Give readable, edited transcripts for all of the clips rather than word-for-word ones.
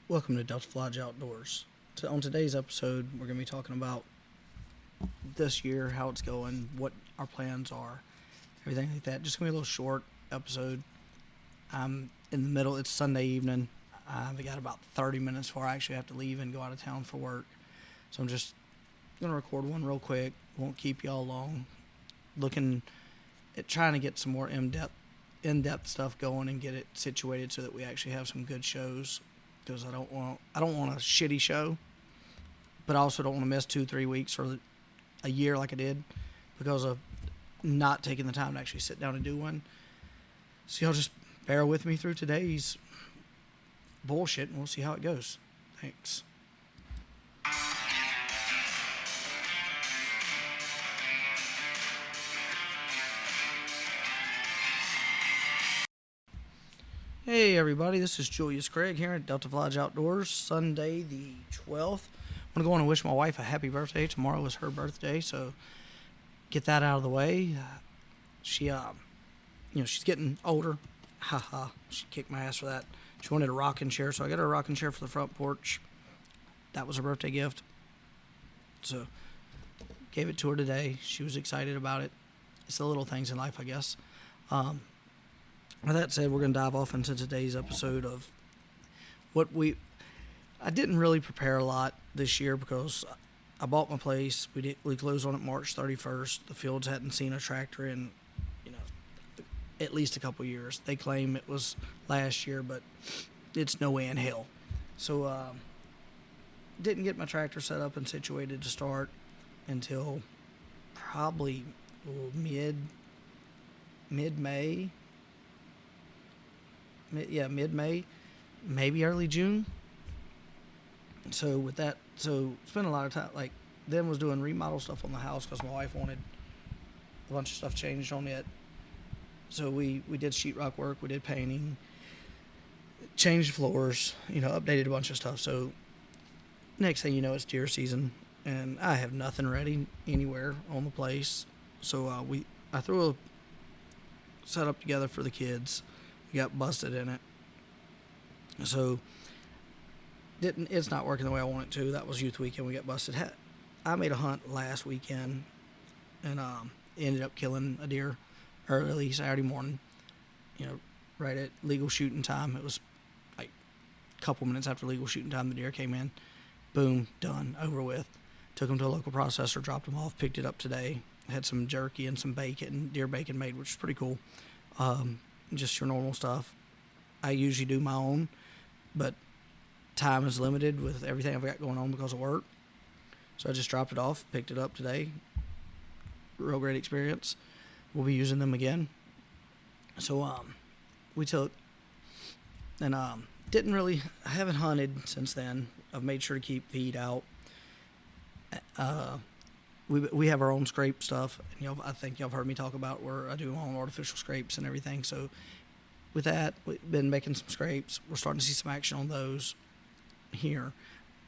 Welcome to Delta Lodge Outdoors. On today's episode, we're going to be talking about this year, how it's going, what our plans are, everything like that. Just going to be a little short episode. I'm in the middle. It's Sunday evening. I've got about 30 minutes before I actually have to leave and go out of town for work. So I'm just going to record one real quick. Won't keep y'all long. Looking at trying to get some more in-depth stuff going and get it situated so that we actually have some good shows. Because I don't want a shitty show, but I also don't want to miss 2-3 weeks or a year like I did because of not taking the time to actually sit down and do one. So y'all just bear with me through today's bullshit, and we'll see how it goes. Thanks. Hey everybody, this is Julius Craig here at Delta Lodge Outdoors, Sunday the 12th. I'm going to go on and wish my wife a happy birthday. Tomorrow is her birthday, so get that out of the way. She's getting older. Haha, she kicked my ass for that. She wanted a rocking chair, so I got her a rocking chair for the front porch. That was her birthday gift. So, gave it to her today. She was excited about it. It's the little things in life, I guess. With that said, we're going to dive off into today's episode of I didn't really prepare a lot this year because I bought my place. We closed on it March 31st. The fields hadn't seen a tractor in, at least a couple years. They claim it was last year, but it's no way in hell. So, didn't get my tractor set up and situated to start until probably mid-May. Mid-May, maybe early June. So with that, spent a lot of time, then was doing remodel stuff on the house because my wife wanted a bunch of stuff changed on it. So we did sheetrock work, we did painting, changed floors, updated a bunch of stuff. So next thing you know, it's deer season, and I have nothing ready anywhere on the place. So I threw a setup together for the kids. We got busted in it. So it's not working the way I want it to. That was youth weekend. We got busted. I made a hunt last weekend and ended up killing a deer early Saturday morning. Right at legal shooting time. It was like a couple minutes after legal shooting time. The deer came in. Boom, done, over with. Took them to a local processor, dropped them off, picked it up today. Had some jerky and some bacon, deer bacon made, which was pretty cool. Just your normal stuff. I usually do my own, but time is limited with everything I've got going on because of work. So I just dropped it off, picked it up today. Real great experience. We'll be using them again. So we took, and I haven't hunted since then. I've made sure to keep the heat out. We have our own scrape stuff. I think y'all have heard me talk about where I do my own artificial scrapes and everything. So with that, we've been making some scrapes. We're starting to see some action on those here.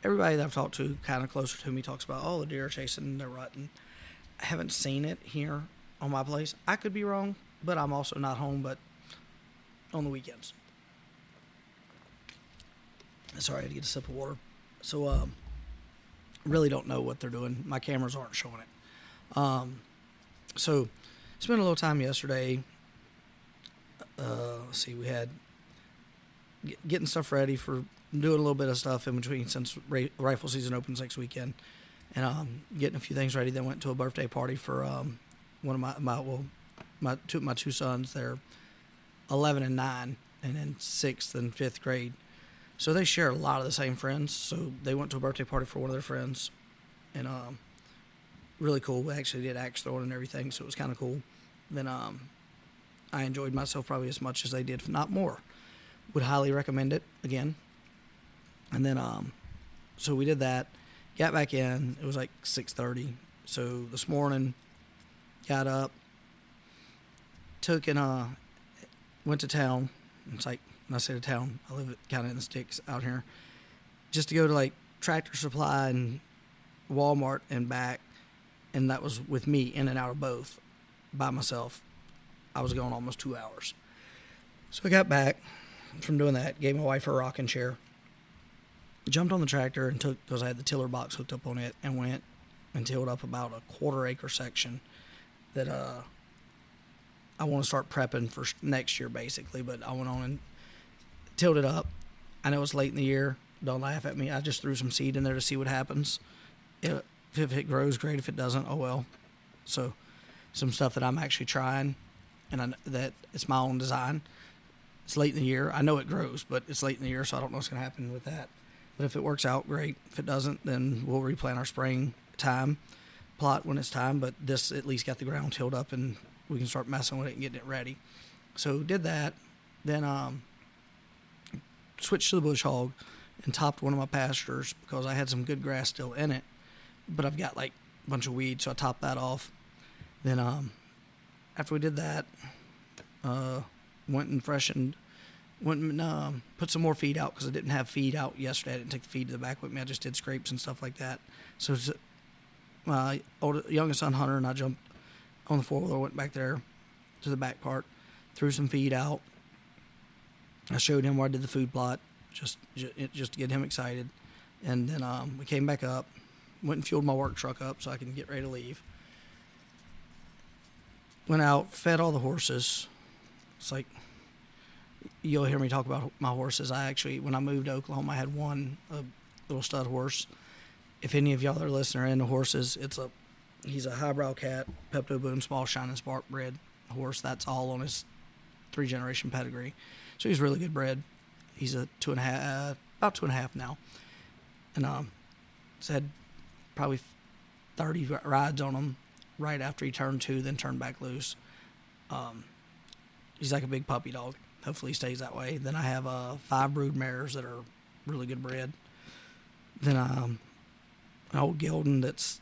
Everybody that I've talked to kind of closer to me talks about, the deer are chasing, they're rutting. I haven't seen it here on my place. I could be wrong, but I'm also not home but on the weekends. Sorry, I had to get a sip of water. So, really don't know what they're doing. My cameras aren't showing it. So spent a little time yesterday. We had getting stuff ready for doing a little bit of stuff in between since rifle season opens next weekend, and getting a few things ready. Then went to a birthday party for one of my two sons. They're 11 and 9, and then 6th and 5th grade. So they share a lot of the same friends. So they went to a birthday party for one of their friends, and really cool. We actually did axe throwing and everything, so it was kind of cool. Then I enjoyed myself probably as much as they did, if not more. Would highly recommend it again. And then so we did that. Got back in. It was like 6:30. So this morning, got up, took and went to town. It's like, when I say to town, I live kind of in the sticks out here, just to go to Tractor Supply and Walmart and back, and that was with me in and out of both by myself. I was going almost 2 hours. So I got back from doing that, gave my wife her rocking chair, jumped on the tractor and took, because I had the tiller box hooked up on it, and went and tilled up about a 1/4 acre section that I want to start prepping for next year, basically. But I went on and tilled it up. I know it's late in the year. Don't laugh at me. I just threw some seed in there to see what happens. If it grows, great. If it doesn't, oh well. So some stuff that I'm actually trying, and that it's my own design. It's late in the year. I know it grows, but it's late in the year, so I don't know what's going to happen with that. But if it works out, great. If it doesn't, then we'll replant our spring time plot when it's time. But this at least got the ground tilled up, and we can start messing with it and getting it ready. So did that. Then switched to the bush hog and topped one of my pastures because I had some good grass still in it, but I've got like a bunch of weeds, so I topped that off. Then after we did that, went and put some more feed out because I didn't have feed out yesterday. I didn't take the feed to the back with me. I just did scrapes and stuff like that. So my youngest son Hunter and I jumped on the 4-wheeler, went back there to the back part, threw some feed out. I showed him where I did the food plot, just to get him excited. And then we came back up, went and fueled my work truck up so I can get ready to leave. Went out, fed all the horses. It's like, you'll hear me talk about my horses. I actually, when I moved to Oklahoma, I had a little stud horse. If any of y'all that are listening are into horses, he's a highbrow cat, Pepto Boom, small shining spark bred horse. That's all on his 3-generation pedigree. So he's really good bred. He's a 2.5, about 2.5 now. And he's had probably 30 rides on him right after he turned 2, then turned back loose. He's like a big puppy dog. Hopefully he stays that way. Then I have 5 brood mares that are really good bred. Then an old gelding that's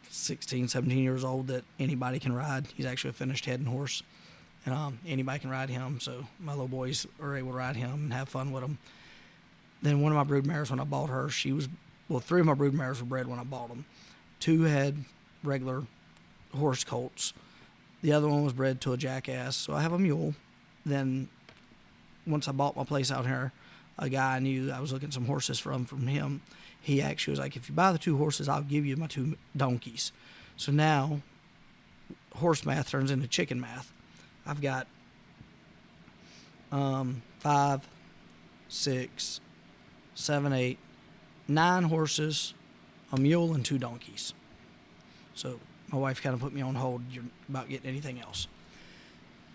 16, 17 years old that anybody can ride. He's actually a finished heading horse. And anybody can ride him, so my little boys are able to ride him and have fun with him. Then one of my brood mares, when I bought her, 3 of my brood mares were bred when I bought them. 2 had regular horse colts. The other one was bred to a jackass, so I have a mule. Then once I bought my place out here, a guy I knew, I was looking at some horses from him. He actually was like, if you buy the 2 horses, I'll give you my 2 donkeys. So now horse math turns into chicken math. I've got 5, 6, 7, 8, 9 horses, a mule, and 2 donkeys. So my wife kind of put me on hold about getting anything else.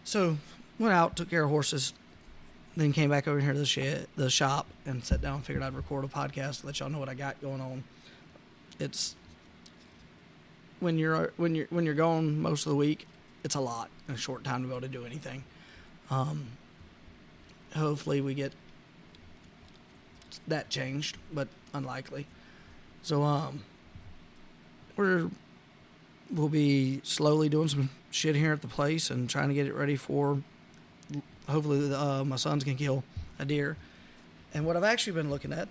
So went out, took care of horses, then came back over here to the shop, and sat down and figured I'd record a podcast to let y'all know what I got going on. It's when you're gone most of the week, it's a lot in a short time to be able to do anything. Hopefully we get that changed, but unlikely. So we'll be slowly doing some shit here at the place and trying to get it ready for, hopefully my son's gonna kill a deer. And what I've actually been looking at,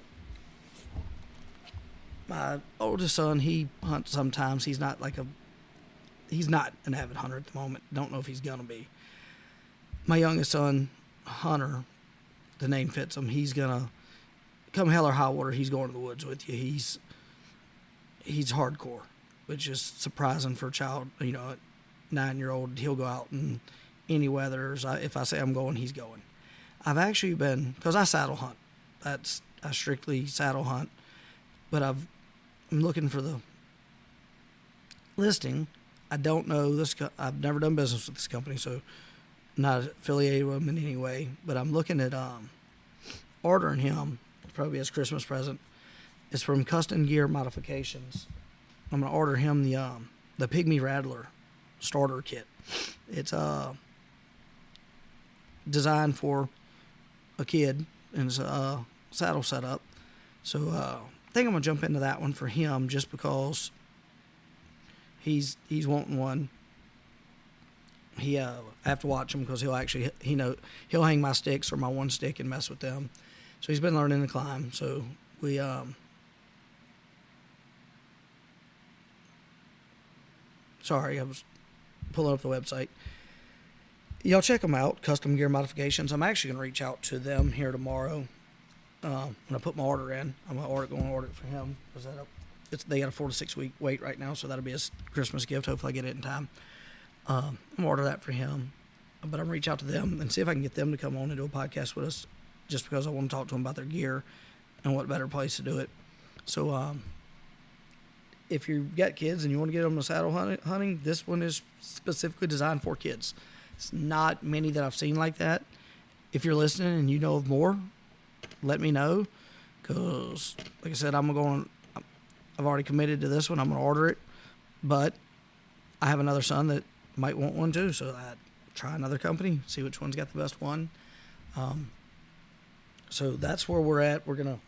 my oldest son, he hunts sometimes. He's not an avid hunter at the moment. Don't know if he's gonna be. My youngest son, Hunter, the name fits him. He's gonna come hell or high water. He's going to the woods with you. He's hardcore, which is surprising for a child. You know, at 9-year-old, he'll go out in any weather. If I say I'm going, he's going. I've actually been, because I saddle hunt. I strictly saddle hunt, but I'm looking for the listing. I don't know this. I've never done business with this company, so I'm not affiliated with them in any way. But I'm looking at ordering him, probably as Christmas present. It's from Custom Gear Modifications. I'm gonna order him the Pygmy Rattler starter kit. It's designed for a kid, and it's a saddle setup. So I think I'm gonna jump into that one for him just because he's wanting one. I have to watch him because he'll hang my sticks or my one stick and mess with them. So he's been learning to climb. So we sorry, I was pulling up the website. Y'all check them out, Custom Gear Modifications. I'm actually going to reach out to them here tomorrow when I put my order in, I'm going to order it for him because they got a 4 to 6 week wait right now, so that'll be his Christmas gift. Hopefully I get it in time. I'm going to order that for him, but I'm going to reach out to them and see if I can get them to come on and do a podcast with us, just because I want to talk to them about their gear and what better place to do it. So if you've got kids and you want to get them to saddle hunting, this one is specifically designed for kids. It's not many that I've seen like that. If you're listening and you know of more, let me know, because like I said, I've already committed to this one. I'm going to order it, but I have another son that might want one too, so I try another company, see which one's got the best one. So that's where we're at. We're going to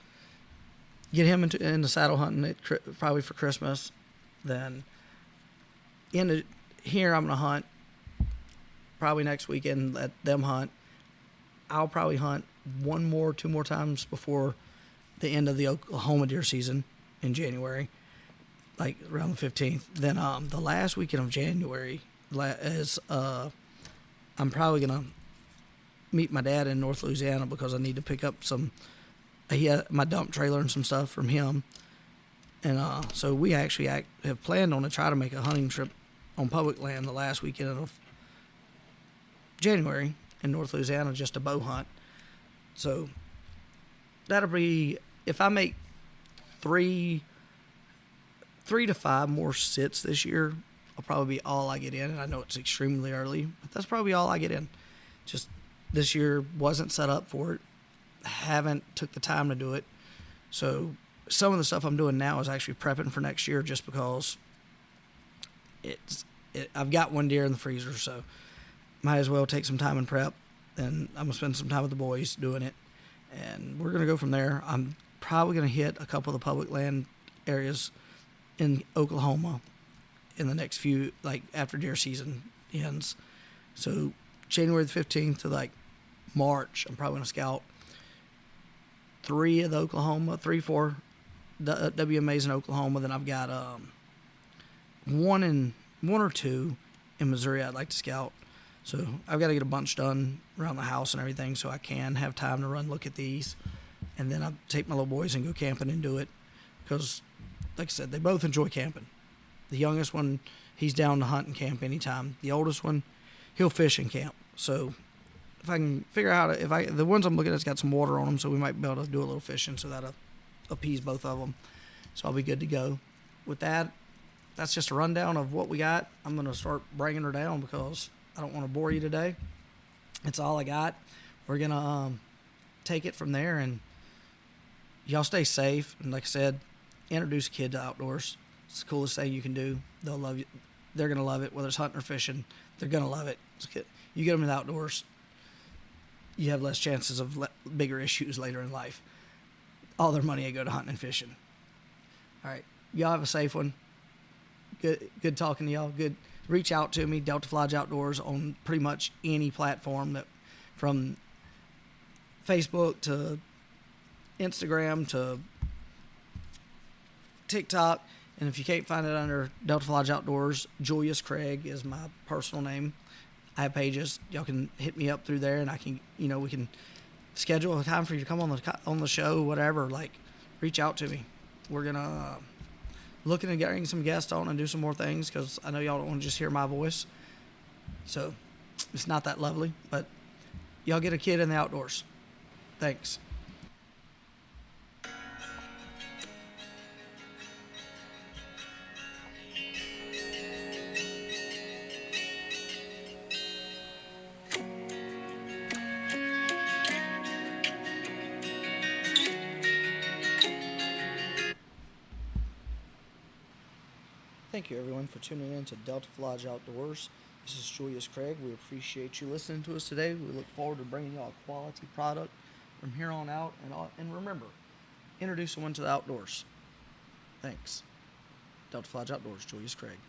get him into saddle hunting probably for Christmas. Then here I'm going to hunt probably next weekend, let them hunt. I'll probably hunt 2 more times before the end of the Oklahoma deer season in January, like around the 15th. Then the last weekend of January is I'm probably going to meet my dad in North Louisiana because I need to pick up my dump trailer and some stuff from him. And so we actually have planned on to try to make a hunting trip on public land the last weekend of January in North Louisiana, just a bow hunt. So that'll be, if I make 3 to 5 more sits this year, I'll probably be all I get in. And I know it's extremely early, but that's probably all I get in. Just this year wasn't set up for it. Haven't took the time to do it. So some of the stuff I'm doing now is actually prepping for next year, just because I've got one deer in the freezer, so might as well take some time and prep. And I'm going to spend some time with the boys doing it. And we're going to go from there. I'm probably going to hit a couple of the public land areas in Oklahoma in the next few, like after deer season ends. So January the 15th to like March, I'm probably going to scout 4 WMAs in Oklahoma. Then I've got one or two in Missouri I'd like to scout. So I've got to get a bunch done around the house and everything so I can have time to look at these. And then I'll take my little boys and go camping and do it. Because, like I said, they both enjoy camping. The youngest one, he's down to hunt and camp anytime. The oldest one, he'll fish and camp. So if I can figure out, the ones I'm looking at's got some water on them, so we might be able to do a little fishing, so that'll appease both of them. So I'll be good to go. With that, that's just a rundown of what we got. I'm going to start bringing her down because I don't want to bore you today. It's all I got. We're going to take it from there, and y'all stay safe. And like I said, introduce a kid to outdoors. It's the coolest thing you can do. They'll love it. They're going to love it, whether it's hunting or fishing. They're going to love it. You get them in the outdoors, you have less chances of bigger issues later in life. All their money will go to hunting and fishing. All right. Y'all have a safe one. Good talking to y'all. Good. Reach out to me, Delta Flage Outdoors, on pretty much any platform, that from Facebook to Instagram to TikTok. And if you can't find it under Delta Flage Outdoors, Julius Craig is my personal name. I have pages. Y'all can hit me up through there, and I can, we can schedule a time for you to come on the show, whatever. Like, reach out to me. We're gonna looking at getting some guests on and do some more things, because I know y'all don't want to just hear my voice. So it's not that lovely, but y'all get a kid in the outdoors. Thanks. Thank you, everyone, for tuning in to Delta Flage Outdoors. This is Julius Craig. We appreciate you listening to us today. We look forward to bringing you a quality product from here on out. And remember, introduce someone to the outdoors. Thanks. Delta Flage Outdoors, Julius Craig.